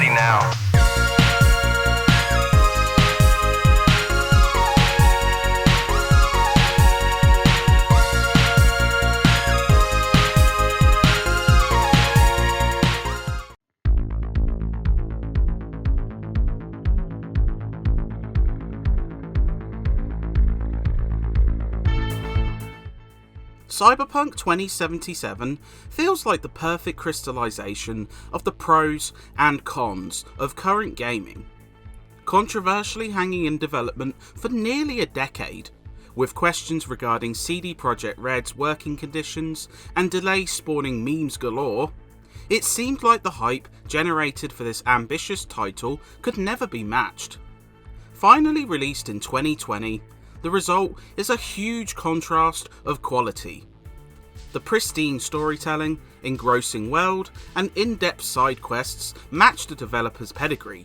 ready now. Cyberpunk 2077 feels like the perfect crystallization of the pros and cons of current gaming. Controversially hanging in development for nearly a decade, with questions regarding CD Projekt Red's working conditions and delays spawning memes galore, it seemed like the hype generated for this ambitious title could never be matched. Finally released in 2020, the result is a huge contrast of quality. The pristine storytelling, engrossing world, and in-depth side quests match the developer's pedigree,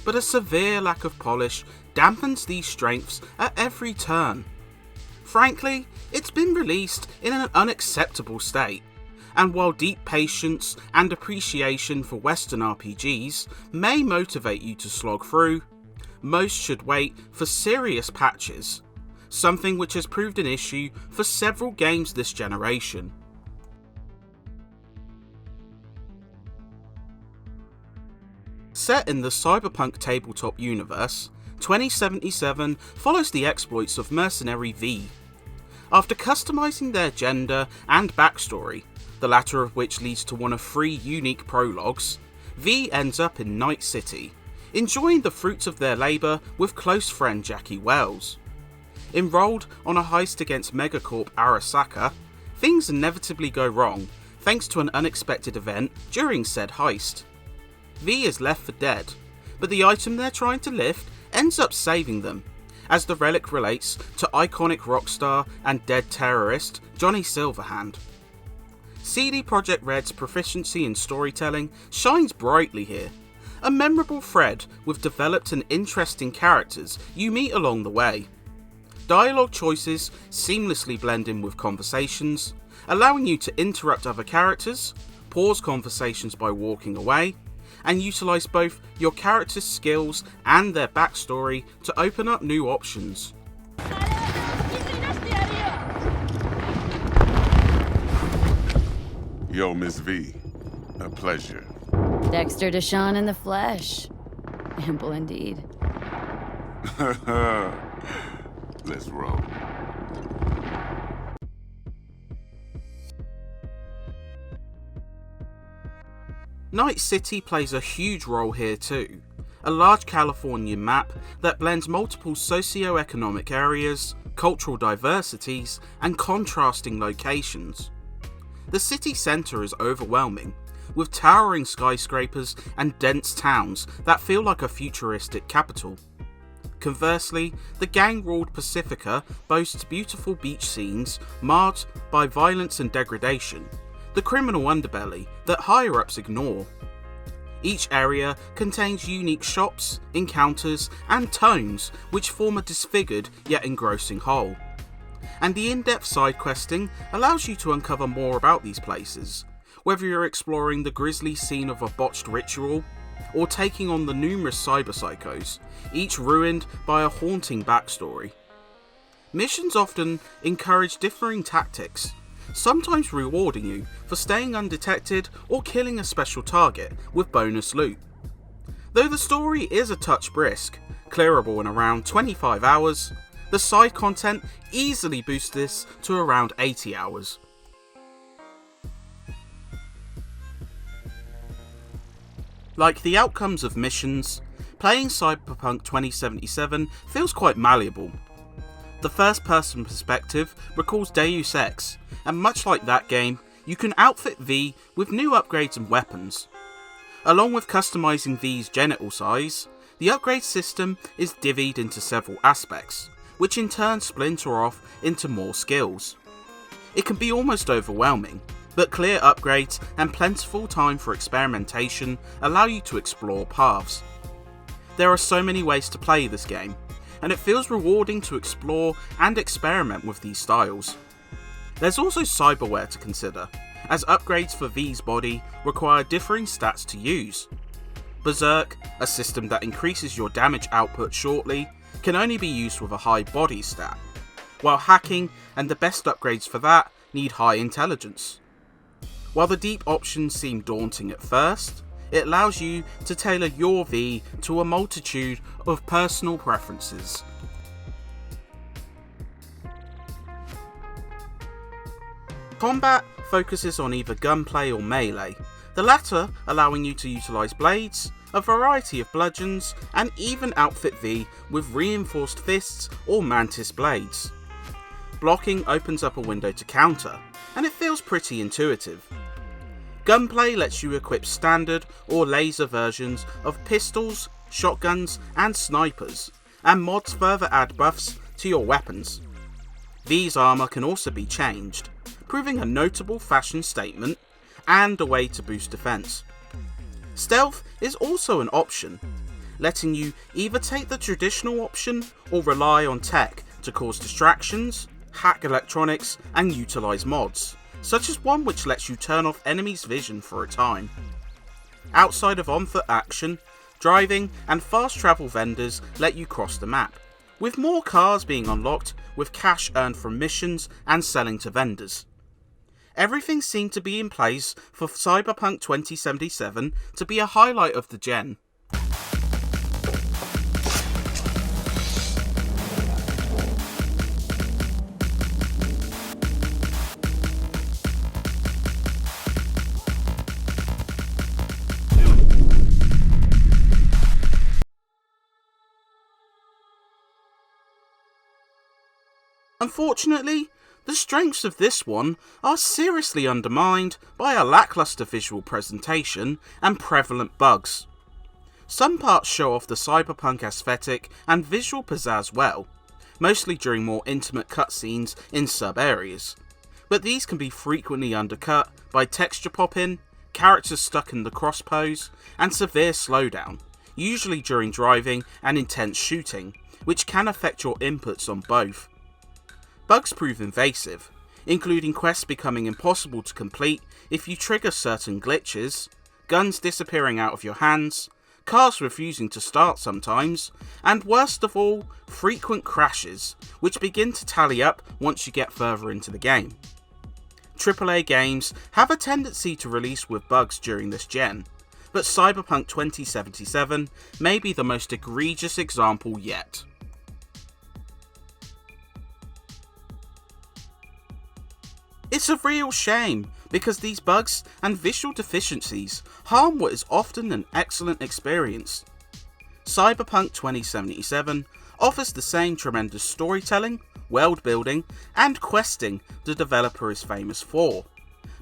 but a severe lack of polish dampens these strengths at every turn. Frankly, it's been released in an unacceptable state, and while deep patience and appreciation for Western RPGs may motivate you to slog through, most should wait for serious patches. Something which has proved an issue for several games this generation. Set in the Cyberpunk tabletop universe, 2077 follows the exploits of Mercenary V. After customizing their gender and backstory, the latter of which leads to one of 3 unique prologues, V ends up in Night City, enjoying the fruits of their labour with close friend Jackie Wells. Enrolled on a heist against Megacorp Arasaka, things inevitably go wrong thanks to an unexpected event during said heist. V is left for dead, but the item they're trying to lift ends up saving them, as the relic relates to iconic rockstar and dead terrorist Johnny Silverhand. CD Projekt Red's proficiency in storytelling shines brightly here, a memorable thread with developed and interesting characters you meet along the way. Dialogue choices seamlessly blend in with conversations, allowing you to interrupt other characters, pause conversations by walking away, and utilise both your character's skills and their backstory to open up new options. Yo, Miss V, a pleasure. Dexter Deshawn in the flesh. Ample indeed. Let's roll. Night City plays a huge role here too, a large Californian map that blends multiple socio-economic areas, cultural diversities, and contrasting locations. The city centre is overwhelming, with towering skyscrapers and dense towns that feel like a futuristic capital. Conversely, the gang-ruled Pacifica boasts beautiful beach scenes marred by violence and degradation, the criminal underbelly that higher-ups ignore. Each area contains unique shops, encounters, and tones which form a disfigured yet engrossing whole. And the in-depth side questing allows you to uncover more about these places, whether you're exploring the grisly scene of a botched ritual, or taking on the numerous cyber psychos, each ruined by a haunting backstory. Missions often encourage differing tactics, sometimes rewarding you for staying undetected or killing a special target with bonus loot. Though the story is a touch brisk, clearable in around 25 hours, the side content easily boosts this to around 80 hours. Like the outcomes of missions, playing Cyberpunk 2077 feels quite malleable. The first-person perspective recalls Deus Ex, and much like that game, you can outfit V with new upgrades and weapons. Along with customizing V's genital size, the upgrade system is divvied into several aspects, which in turn splinter off into more skills. It can be almost overwhelming, but clear upgrades and plentiful time for experimentation allow you to explore paths. There are so many ways to play this game, and it feels rewarding to explore and experiment with these styles. There's also cyberware to consider, as upgrades for V's body require differing stats to use. Berserk, a system that increases your damage output shortly, can only be used with a high body stat, while hacking and the best upgrades for that need high intelligence. While the deep options seem daunting at first, it allows you to tailor your V to a multitude of personal preferences. Combat focuses on either gunplay or melee, the latter allowing you to utilise blades, a variety of bludgeons, and even outfit V with reinforced fists or mantis blades. Blocking opens up a window to counter, and it feels pretty intuitive. Gunplay lets you equip standard or laser versions of pistols, shotguns, and snipers, and mods further add buffs to your weapons. V's armour can also be changed, proving a notable fashion statement and a way to boost defense. Stealth is also an option, letting you either take the traditional option or rely on tech to cause distractions, hack electronics, and utilize mods, such as one which lets you turn off enemies' vision for a time. Outside of on-foot action, driving and fast travel vendors let you cross the map, with more cars being unlocked with cash earned from missions and selling to vendors. Everything seemed to be in place for Cyberpunk 2077 to be a highlight of the gen. Unfortunately, the strengths of this one are seriously undermined by a lackluster visual presentation and prevalent bugs. Some parts show off the cyberpunk aesthetic and visual pizzazz well, mostly during more intimate cutscenes in sub-areas, but these can be frequently undercut by texture pop-in, characters stuck in the cross pose, and severe slowdown, usually during driving and intense shooting, which can affect your inputs on both. Bugs prove invasive, including quests becoming impossible to complete if you trigger certain glitches, guns disappearing out of your hands, cars refusing to start sometimes, and worst of all, frequent crashes, which begin to tally up once you get further into the game. AAA games have a tendency to release with bugs during this gen, but Cyberpunk 2077 may be the most egregious example yet. It's a real shame, because these bugs and visual deficiencies harm what is often an excellent experience. Cyberpunk 2077 offers the same tremendous storytelling, world building, and questing the developer is famous for,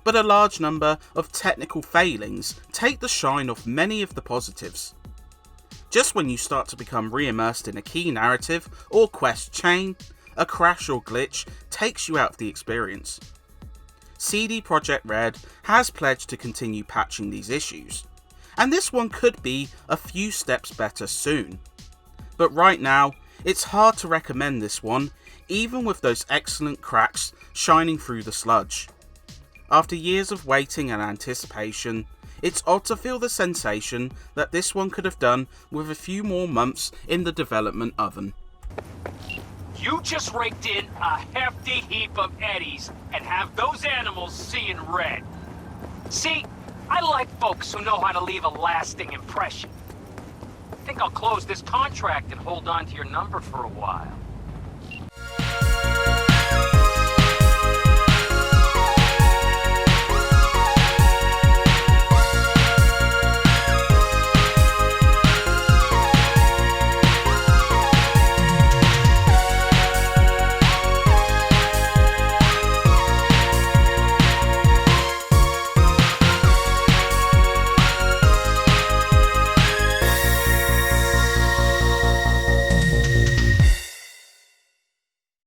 but a large number of technical failings take the shine off many of the positives. Just when you start to become re-immersed in a key narrative or quest chain, a crash or glitch takes you out of the experience. CD Projekt Red has pledged to continue patching these issues, and this one could be a few steps better soon. But right now, it's hard to recommend this one, even with those excellent cracks shining through the sludge. After years of waiting and anticipation, it's odd to feel the sensation that this one could have done with a few more months in the development oven. You just raked in a hefty heap of eddies and have those animals seeing red. See, I like folks who know how to leave a lasting impression. I think I'll close this contract and hold on to your number for a while.